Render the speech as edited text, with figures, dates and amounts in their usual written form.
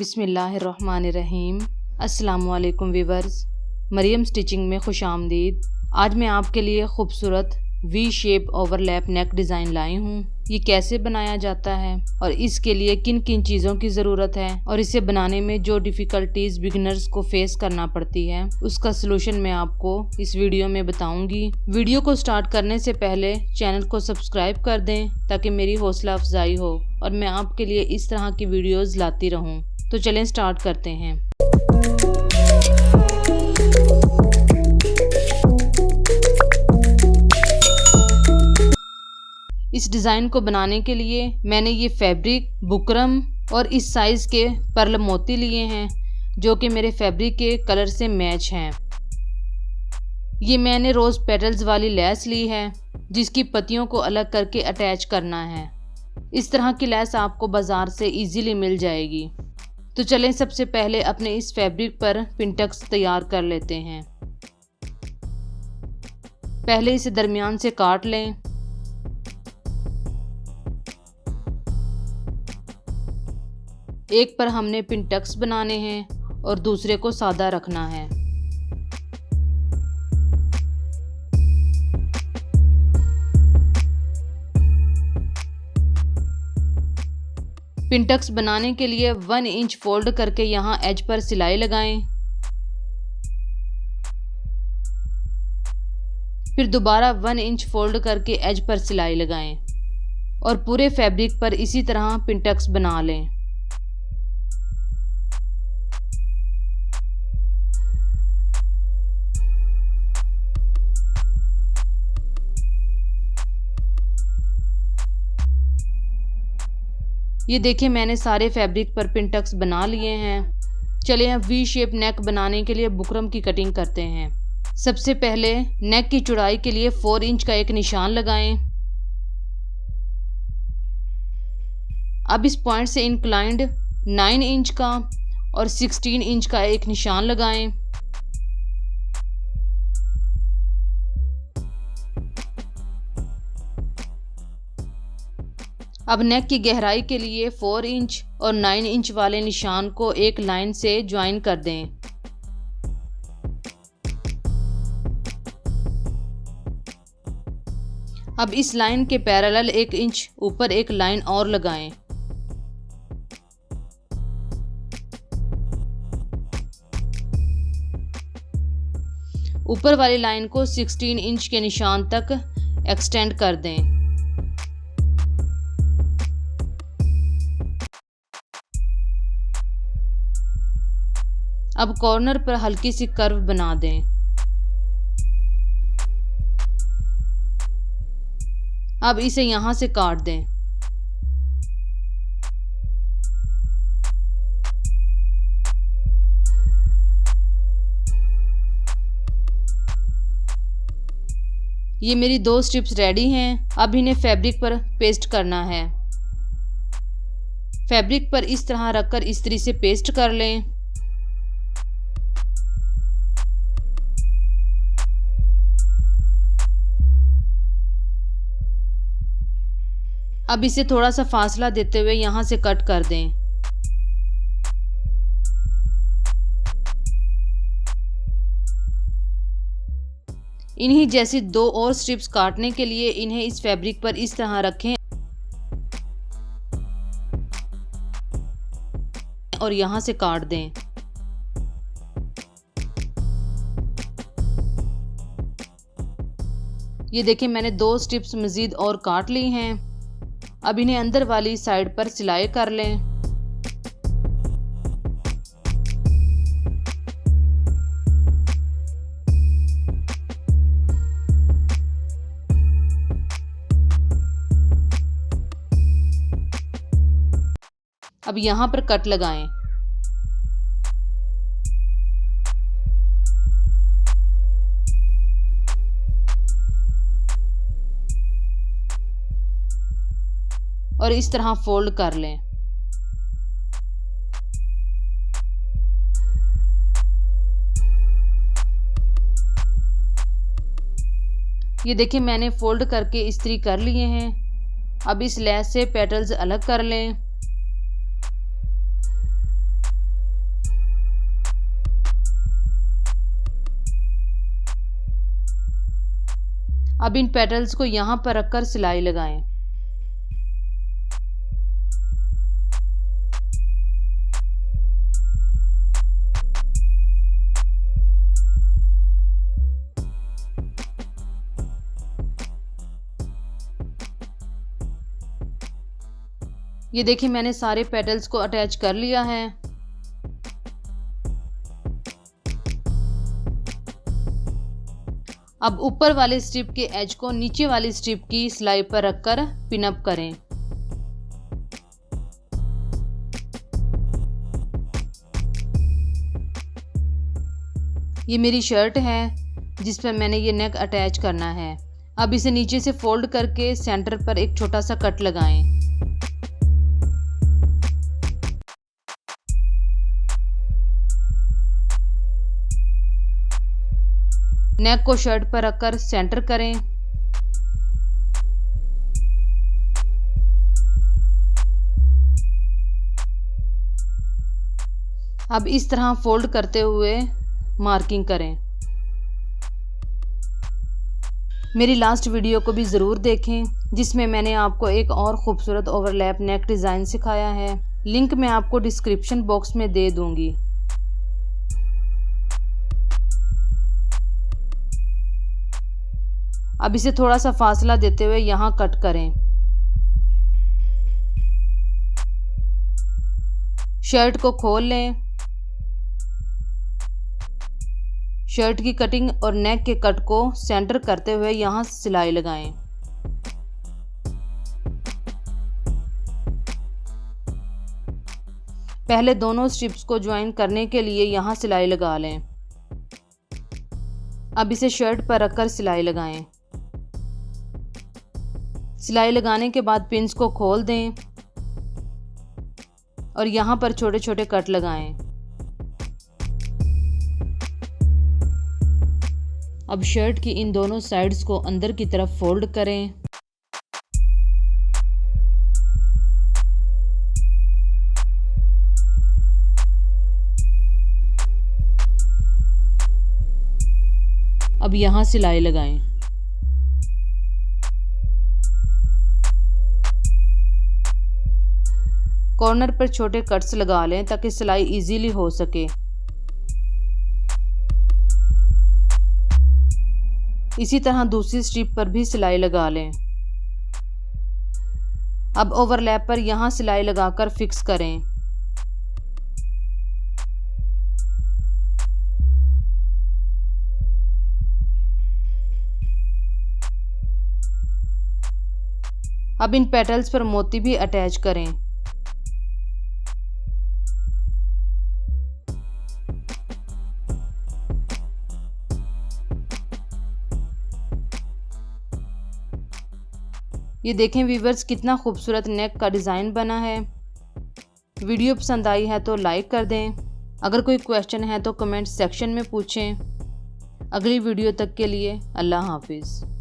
बिस्मिल्लाहिर्रहमानिर्रहीम। अस्सलामुअलैकुम viewers, Maryam stitching में खुश आमदीद। आज मैं आपके लिए खूबसूरत V shape overlap neck design लाई हूँ। ये कैसे बनाया जाता है और इसके लिए किन किन चीज़ों की ज़रूरत है और इसे बनाने में जो डिफ़िकल्टीज़ बिगिनर्स को फेस करना पड़ती है उसका सलूशन मैं आपको इस वीडियो में बताऊंगी। वीडियो को स्टार्ट करने से पहले चैनल को सब्सक्राइब कर दें ताकि मेरी हौसला अफजाई हो और मैं आपके लिए इस तरह की वीडियोज़ लाती रहूँ। तो चलें स्टार्ट करते हैं। इस डिज़ाइन को बनाने के लिए मैंने ये फैब्रिक, बुकरम और इस साइज़ के पर्ल मोती लिए हैं जो कि मेरे फैब्रिक के कलर से मैच हैं। ये मैंने रोज़ पेटल्स वाली लैस ली है जिसकी पत्तियों को अलग करके अटैच करना है। इस तरह की लैस आपको बाज़ार से इजीली मिल जाएगी। तो चलें सबसे पहले अपने इस फैब्रिक पर पिनटक्स तैयार कर लेते हैं। पहले इसे दरमियान से काट लें। एक पर हमने पिनटक्स बनाने हैं और दूसरे को सादा रखना है। पिनटक्स बनाने के लिए 1 इंच फोल्ड करके यहाँ एज पर सिलाई लगाएं। फिर दोबारा 1 इंच फोल्ड करके एज पर सिलाई लगाएं और पूरे फैब्रिक पर इसी तरह पिनटक्स बना लें। ये देखिए मैंने सारे फैब्रिक पर पिनटक्स बना लिए हैं। चलिए अब वी शेप नेक बनाने के लिए बुकरम की कटिंग करते हैं। सबसे पहले नेक की चौड़ाई के लिए 4 इंच का एक निशान लगाएं। अब इस पॉइंट से इंक्लाइंड 9 इंच का और 16 इंच का एक निशान लगाएं। अब नेक की गहराई के लिए 4 इंच और 9 इंच वाले निशान को एक लाइन से ज्वाइन कर दें। अब इस लाइन के पैरेलल 1 इंच ऊपर एक लाइन और लगाएं। ऊपर वाली लाइन को 16 इंच के निशान तक एक्सटेंड कर दें। अब कॉर्नर पर हल्की सी कर्व बना दें। अब इसे यहां से काट दें। ये मेरी 2 स्ट्रिप्स रेडी हैं। अब इन्हें फैब्रिक पर पेस्ट करना है। फैब्रिक पर इस तरह रखकर इस्त्री से पेस्ट कर लें। अब इसे थोड़ा सा फासला देते हुए यहाँ से कट कर दें। इन्हीं जैसी 2 और स्ट्रिप्स काटने के लिए इन्हें इस फैब्रिक पर इस तरह रखें और यहाँ से काट दें। ये देखिए मैंने 2 स्ट्रिप्स मज़ीद और काट ली हैं। अब इन्हें अंदर वाली साइड पर सिलाई कर लें। अब यहाँ पर कट लगाएं। और इस तरह फोल्ड कर लें। ये देखिए मैंने फोल्ड करके इस्त्री कर लिए हैं। अब इस लैस से पेटल्स अलग कर लें। अब इन पेटल्स को यहाँ पर रखकर सिलाई लगाएं। ये देखिए मैंने सारे पेटल्स को अटैच कर लिया है। अब ऊपर वाले स्ट्रिप के एज को नीचे वाली स्ट्रिप की सिलाई पर रखकर पिन अप करें। ये मेरी शर्ट है जिस पर मैंने ये नेक अटैच करना है। अब इसे नीचे से फोल्ड करके सेंटर पर एक छोटा सा कट लगाएं। नेक को शर्ट पर रखकर सेंटर करें। अब इस तरह फोल्ड करते हुए मार्किंग करें। मेरी लास्ट वीडियो को भी ज़रूर देखें जिसमें मैंने आपको एक और खूबसूरत ओवरलैप नेक डिज़ाइन सिखाया है। लिंक मैं आपको डिस्क्रिप्शन बॉक्स में दे दूंगी। अब इसे थोड़ा सा फासला देते हुए यहाँ कट करें। शर्ट को खोल लें। शर्ट की कटिंग और नेक के कट को सेंटर करते हुए यहाँ सिलाई लगाएं। पहले दोनों स्ट्रिप्स को ज्वाइन करने के लिए यहाँ सिलाई लगा लें। अब इसे शर्ट पर रखकर सिलाई लगाएं। सिलाई लगाने के बाद पिंस को खोल दें और यहाँ पर छोटे छोटे कट लगाएं। अब शर्ट की इन दोनों साइड्स को अंदर की तरफ फोल्ड करें। अब यहाँ सिलाई लगाएं। कॉर्नर पर छोटे कट्स लगा लें ताकि सिलाई इजीली हो सके। इसी तरह दूसरी स्ट्रिप पर भी सिलाई लगा लें। अब ओवरलैप पर यहाँ सिलाई लगाकर फिक्स करें। अब इन पेटल्स पर मोती भी अटैच करें। ये देखें व्यूअर्स कितना खूबसूरत नेक का डिज़ाइन बना है। वीडियो पसंद आई है तो लाइक कर दें। अगर कोई क्वेश्चन है तो कमेंट सेक्शन में पूछें। अगली वीडियो तक के लिए अल्लाह हाफिज़।